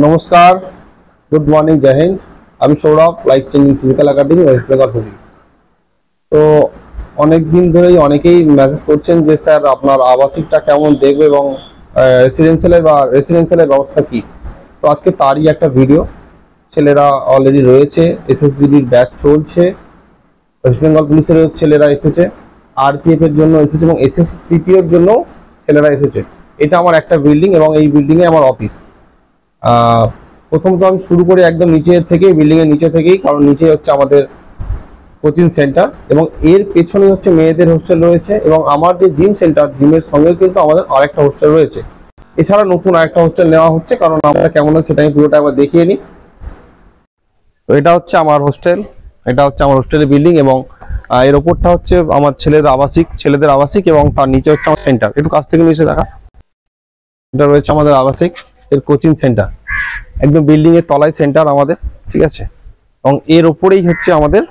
নমস্কার, good morning, জয় হিন্দ। আমি Sourav, life training physical academy, West Bengal Hooghly. তো অনেক দিন ধরেই অনেকেই মেসেজ করছেন যে স্যার আপনার আবাসিকটা কেমন দেখবে এবং রেসিডেন্সিয়ালের ব্যবস্থা কি। তো আজকে তারই একটা ভিডিও। ছেলেরা অলরেডি রয়েছে, এসএসজিডির ব্যাচ চলছে, ওয়েস্ট বেঙ্গল পুলিশের ছেলেরা এসেছে, আরপিএফ এর জন্য এসেছে এবং এসএসসি সিপিওর জন্য ছেলেরা এসেছে। এটা আমার একটা বিল্ডিং এবং এই বিল্ডিংয়ে আমার অফিস। প্রথমত আমি শুরু করি একদম নিচে থেকেই, বিল্ডিং এর নিচে থেকেই, কারণ নিচে হচ্ছে আমাদের কোচিং সেন্টার এবং এর পেছনে হচ্ছে মেয়েদের হোস্টেল রয়েছে এবং আমার যে জিম সেন্টার, জিমের সঙ্গে কিন্তু আমাদের আরেকটা হোস্টেল রয়েছে। এছাড়া নতুন আরেকটা হোস্টেল নেওয়া হচ্ছে, কারণ আমরা কেমন আছে সেটা আমি পুরোটা একবার দেখিয়ে নিই। তো এটা হচ্ছে আমার হোস্টেল, এটা হচ্ছে আমার হোস্টেলের বিল্ডিং এবং এর ওপরটা হচ্ছে আমার ছেলেদের আবাসিক এবং তার নিচে হচ্ছে আমার সেন্টার। একটু কাছ থেকে নিচে দেখা, এটা রয়েছে আমাদের আবাসিক, এর কোচিং সেন্টার, একদম বিল্ডিং এর তলায় সেন্টার আমাদের, ঠিক আছে। এবং এর উপরেই হচ্ছে আমাদের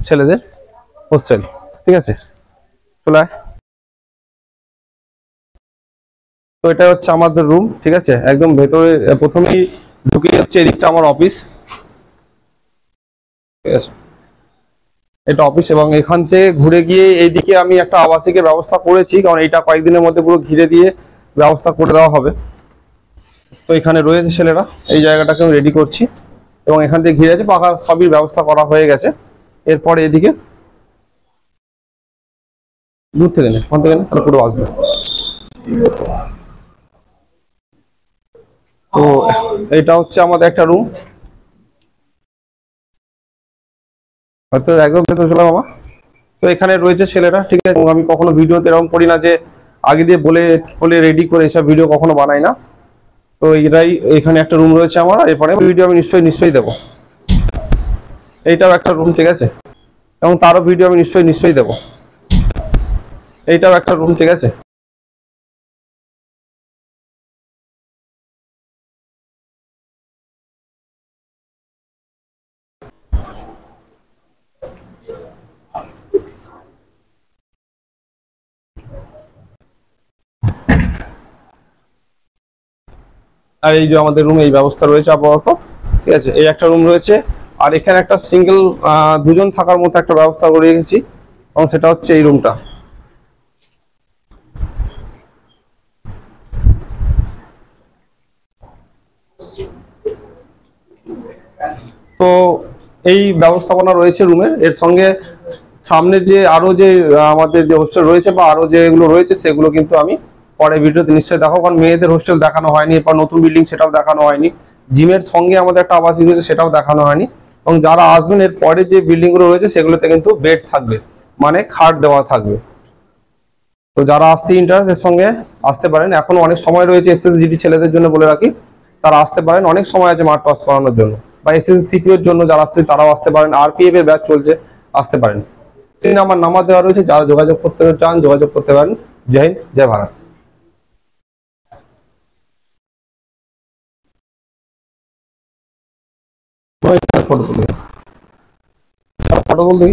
ছেলেদের হোস্টেল, ঠিক আছে। চলে আয়। তো এটা হচ্ছে আমাদের রুম, ঠিক আছে, একদম ভেতরে। প্রথমেই ঢুকে হচ্ছে এদিকটা আমার অফিস, ঠিক আছে, এটা অফিস। এবং এখান থেকে ঘুরে গিয়ে এইদিকে আমি একটা আবাসিকের ব্যবস্থা করেছি, কারণ এটা কয়েকদিনের মধ্যে পুরো ঘিরে দিয়ে ব্যবস্থা করে দেওয়া হবে। তো এখানে রয়েছে ছেলেরা, এই জায়গাটাকে আমি রেডি করছি এবং এখান থেকে ঘিরে আছে, পাকা সবই ব্যবস্থা করা হয়ে গেছে। এরপরে এদিকে দূর থেকে নেই, ওখান থেকে নেই, তাহলে পুরো আসবে। তো এটা হচ্ছে আমাদের একটা রুম, হয়তো একদম ভেতরে চলে বাবা। তো এখানে রয়েছে ছেলেরা, ঠিক আছে। আমি কখনো ভিডিওতে এরকম করি না যে আগে দিয়ে বলে বলে রেডি করে এসব ভিডিও কখনো বানাই না। তো এটাই, এখানে একটা রুম রয়েছে আমার, এরপরে ভিডিও আমি নিশ্চয়ই দেবো। এইটাও একটা রুম, ঠিক আছে, এবং তারও ভিডিও আমি নিশ্চয়ই দেবো। এইটাও একটা রুম, ঠিক আছে। আর এই যে আমাদের রুম, এই ব্যবস্থা রয়েছে আপাতত, ঠিক আছে। এই একটা রুম রয়েছে, আর এখানে একটা সিঙ্গেল দুজন থাকার মতো একটা ব্যবস্থা করে রেখেছি, এবং সেটা হচ্ছে এই রুমটা। তো এই ব্যবস্থাপনা রয়েছে রুমের। এর সঙ্গে সামনে যে আরো যে আমাদের যে হোস্টেল রয়েছে বা আরো যেগুলো রয়েছে সেগুলো কিন্তু আমি পরে ভিডিওতে নিশ্চয়ই দেখাবো, কারণ মেয়েদের হোস্টেল দেখানো হয়নি, এরপর নতুন বিল্ডিং সেটাও দেখানো হয়নি, জিমের সঙ্গে আমাদের একটা আবাসিক রয়েছে সেটাও দেখানো হয়নি। এবং যারা আসবেন এর পরে যে বিল্ডিং গুলো রয়েছে সেগুলোতে কিন্তু বেড থাকবে, মানে খাট দেওয়া থাকবে। তো যারা আসতে ইন্টারেস্ট, এর সঙ্গে আসতে পারেন, এখনো অনেক সময় রয়েছে। এসএসজিডি ছেলেদের জন্য বলে রাখি, তারা আসতে পারেন, অনেক সময় আছে মার্চ পাস করানোর জন্য। বা এসএসসি সিপিওর জন্য যারা আসছে তারাও আসতে পারেন, আরপিএফ এর ব্যাচ চলছে, আসতে পারেন। সেই আমার নাম্বার দেওয়া রয়েছে, যারা যোগাযোগ করতে চান যোগাযোগ করতে পারেন। জয় হিন্দ, জয় ভারত। ফটো তুলি, ফটো তুলি।